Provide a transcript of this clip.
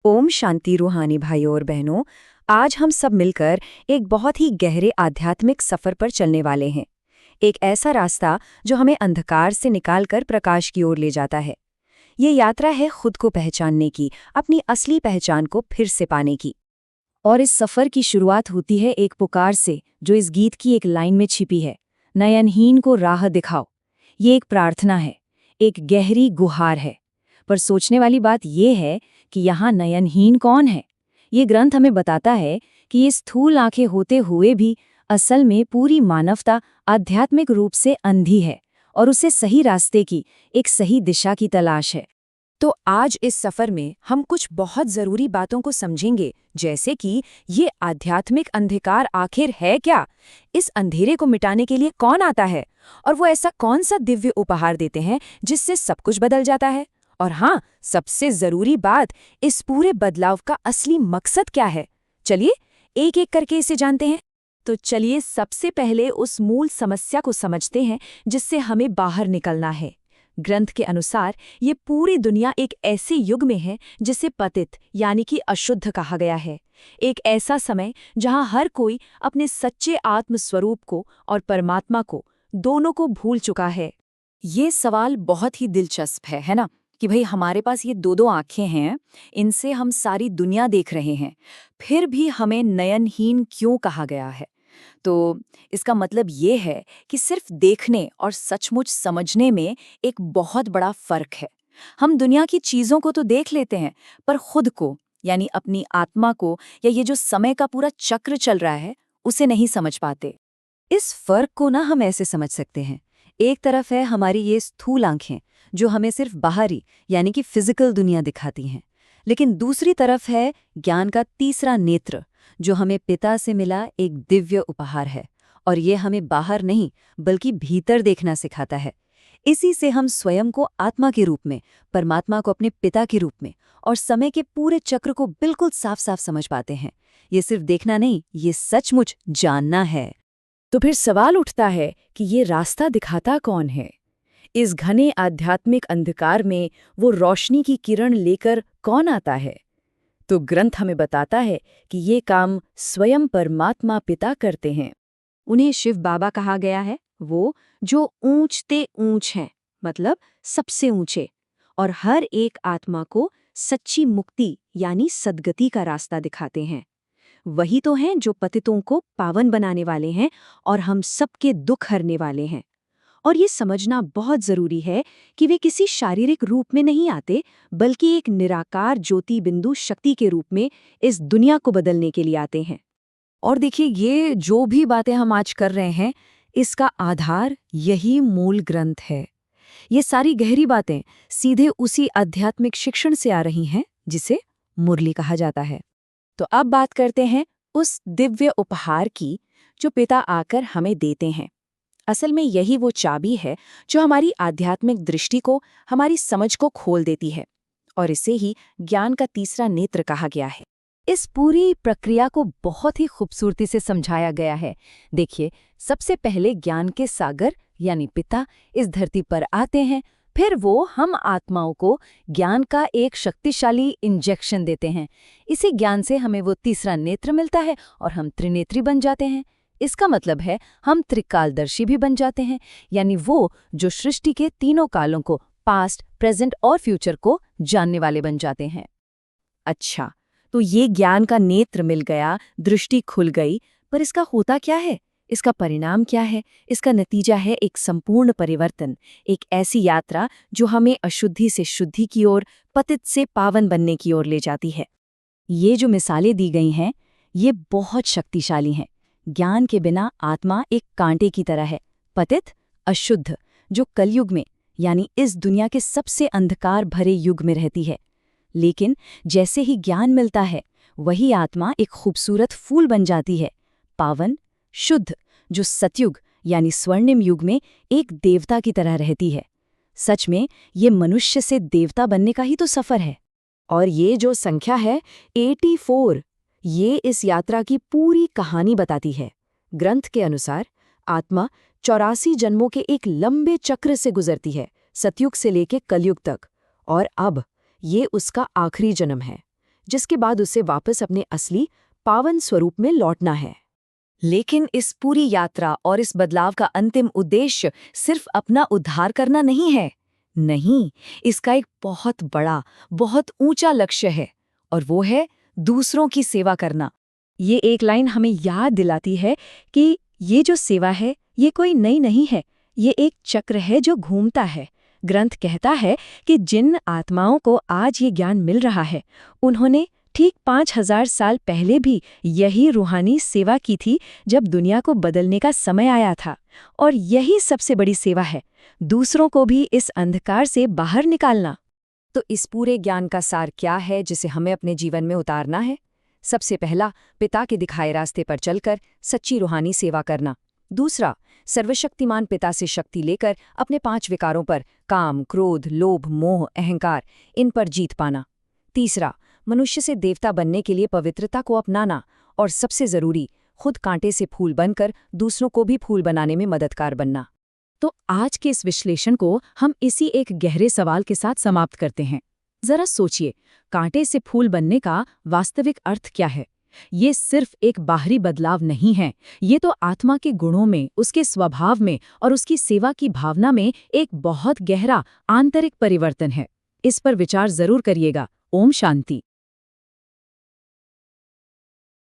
ओम शांति रूहानी भाइयों और बहनों। आज हम सब मिलकर एक बहुत ही गहरे आध्यात्मिक सफर पर चलने वाले हैं। एक ऐसा रास्ता जो हमें अंधकार से निकालकर प्रकाश की ओर ले जाता है। ये यात्रा है खुद को पहचानने की, अपनी असली पहचान को फिर से पाने की। और इस सफर की शुरुआत होती है एक पुकार से, जो इस गीत की एक लाइन में छिपी है, नयनहीन को राह दिखाओ। ये एक प्रार्थना है, एक गहरी गुहार है। पर सोचने वाली बात यह है कि यहाँ नयनहीन कौन है। ये ग्रंथ हमें बताता है कि ये स्थूल आंखें होते हुए भी असल में पूरी मानवता आध्यात्मिक रूप से अंधी है और उसे सही रास्ते की, एक सही दिशा की तलाश है। तो आज इस सफर में हम कुछ बहुत जरूरी बातों को समझेंगे, जैसे कि ये आध्यात्मिक अंधकार आखिर है क्या, इस अंधेरे को मिटाने के लिए कौन आता है, और वो ऐसा कौन सा दिव्य उपहार देते हैं जिससे सब कुछ बदल जाता है। और हाँ, सबसे जरूरी बात, इस पूरे बदलाव का असली मकसद क्या है। चलिए एक एक करके इसे जानते हैं। तो चलिए सबसे पहले उस मूल समस्या को समझते हैं जिससे हमें बाहर निकलना है। ग्रंथ के अनुसार ये पूरी दुनिया एक ऐसे युग में है जिसे पतित यानी कि अशुद्ध कहा गया है। एक ऐसा समय जहां हर कोई अपने सच्चे आत्मस्वरूप को और परमात्मा को, दोनों को भूल चुका है। ये सवाल बहुत ही दिलचस्प है ना, कि भाई हमारे पास ये दो आंखें हैं, इनसे हम सारी दुनिया देख रहे हैं, फिर भी हमें नयनहीन क्यों कहा गया है। तो इसका मतलब ये है कि सिर्फ देखने और सचमुच समझने में एक बहुत बड़ा फर्क है। हम दुनिया की चीजों को तो देख लेते हैं, पर खुद को, यानी अपनी आत्मा को, या ये जो समय का पूरा चक्र चल रहा है, उसे नहीं समझ पाते। इस फर्क को ना हम ऐसे समझ सकते हैं। एक तरफ है हमारी ये स्थूल आंखें जो हमें सिर्फ बाहरी यानी कि फिजिकल दुनिया दिखाती हैं, लेकिन दूसरी तरफ है ज्ञान का तीसरा नेत्र जो हमें पिता से मिला एक दिव्य उपहार है, और ये हमें बाहर नहीं बल्कि भीतर देखना सिखाता है। इसी से हम स्वयं को आत्मा के रूप में, परमात्मा को अपने पिता के रूप में, और समय के पूरे चक्र को बिल्कुल साफ साफ समझ पाते हैं। ये सिर्फ देखना नहीं, ये सचमुच जानना है। तो फिर सवाल उठता है कि ये रास्ता दिखाता कौन है। इस घने आध्यात्मिक अंधकार में वो रोशनी की किरण लेकर कौन आता है। तो ग्रंथ हमें बताता है कि ये काम स्वयं परमात्मा पिता करते हैं। उन्हें शिव बाबा कहा गया है, वो जो ऊंचते ऊंच हैं, मतलब सबसे ऊंचे, और हर एक आत्मा को सच्ची मुक्ति यानी सद्गति का रास्ता दिखाते हैं। वही तो हैं जो पतितों को पावन बनाने वाले हैं और हम सबके दुख हरने वाले हैं। और ये समझना बहुत जरूरी है कि वे किसी शारीरिक रूप में नहीं आते, बल्कि एक निराकार ज्योति बिंदु शक्ति के रूप में इस दुनिया को बदलने के लिए आते हैं। और देखिए, ये जो भी बातें हम आज कर रहे हैं, इसका आधार यही मूल ग्रंथ है। ये सारी गहरी बातें सीधे उसी आध्यात्मिक शिक्षण से आ रही हैं जिसे मुरली कहा जाता है। तो अब बात करते हैं उस दिव्य उपहार की जो पिता आकर हमें देते हैं। असल में यही वो चाबी है जो हमारी आध्यात्मिक दृष्टि को, हमारी समझ को खोल देती है, और इसे ही ज्ञान का तीसरा नेत्र कहा गया है। इस पूरी प्रक्रिया को बहुत ही खूबसूरती से समझाया गया है। देखिए, सबसे पहले ज्ञान के सागर यानी पिता इस धरती पर आते हैं, फिर वो हम आत्माओं को ज्ञान का एक शक्तिशाली इंजेक्शन देते हैं। इसी ज्ञान से हमें वो तीसरा नेत्र मिलता है और हम त्रिनेत्री बन जाते हैं। इसका मतलब है हम त्रिकालदर्शी भी बन जाते हैं, यानी वो जो सृष्टि के तीनों कालों को, पास्ट, प्रेजेंट और फ्यूचर को जानने वाले बन जाते हैं। अच्छा, तो ये ज्ञान का नेत्र मिल गया, दृष्टि खुल गई, पर इसका होता क्या है? इसका परिणाम क्या है? इसका नतीजा है एक संपूर्ण परिवर्तन, एक ऐसी यात्रा जो हमें अशुद्धि से शुद्धि की ओर, पतित से पावन बनने की ओर ले जाती है। ये जो मिसालें दी गई हैं, ये बहुत शक्तिशाली हैं। ज्ञान के बिना आत्मा एक कांटे की तरह है, पतित, अशुद्ध, जो कलयुग में यानी इस दुनिया के सबसे अंधकार भरे युग में रहती है। लेकिन जैसे ही ज्ञान मिलता है, वही आत्मा एक खूबसूरत फूल बन जाती है, पावन, शुद्ध, जो सतयुग यानी स्वर्णिम युग में एक देवता की तरह रहती है। सच में ये मनुष्य से देवता बनने का ही तो सफर है। और ये जो संख्या है 84, ये इस यात्रा की पूरी कहानी बताती है। ग्रंथ के अनुसार आत्मा 84 जन्मों के एक लंबे चक्र से गुजरती है, सतयुग से लेकर कलयुग तक, और अब ये उसका आखिरी जन्म है। जिसके बाद उसे वापस अपने असली पावन स्वरूप में लौटना है। लेकिन इस पूरी यात्रा और इस बदलाव का अंतिम उद्देश्य सिर्फ अपना उद्धार करना नहीं है। नहीं, इसका एक बहुत बड़ा, बहुत ऊंचा लक्ष्य है, और वो है दूसरों की सेवा करना। ये एक लाइन हमें याद दिलाती है कि ये जो सेवा है, ये कोई नई नहीं है, ये एक चक्र है जो घूमता है। ग्रंथ कहता है कि जिन आत्माओं को आज ये ज्ञान मिल रहा है, उन्होंने ठीक 5000 साल पहले भी यही रूहानी सेवा की थी, जब दुनिया को बदलने का समय आया था। और यही सबसे बड़ी सेवा है, दूसरों को भी इस अंधकार से बाहर निकालना। तो इस पूरे ज्ञान का सार क्या है जिसे हमें अपने जीवन में उतारना है? सबसे पहला, पिता के दिखाए रास्ते पर चलकर सच्ची रूहानी सेवा करना। दूसरा, सर्वशक्तिमान पिता से शक्ति लेकर अपने 5 विकारों पर, काम, क्रोध, लोभ, मोह, अहंकार, इन पर जीत पाना। तीसरा, मनुष्य से देवता बनने के लिए पवित्रता को अपनाना। और सबसे जरूरी, खुद कांटे से फूल बनकर दूसरों को भी फूल बनाने में मददगार बनना। तो आज के इस विश्लेषण को हम इसी एक गहरे सवाल के साथ समाप्त करते हैं। जरा सोचिए, कांटे से फूल बनने का वास्तविक अर्थ क्या है? ये सिर्फ एक बाहरी बदलाव नहीं है, ये तो आत्मा के गुणों में, उसके स्वभाव में और उसकी सेवा की भावना में एक बहुत गहरा आंतरिक परिवर्तन है। इस पर विचार जरूर करिएगा। ओम शांति।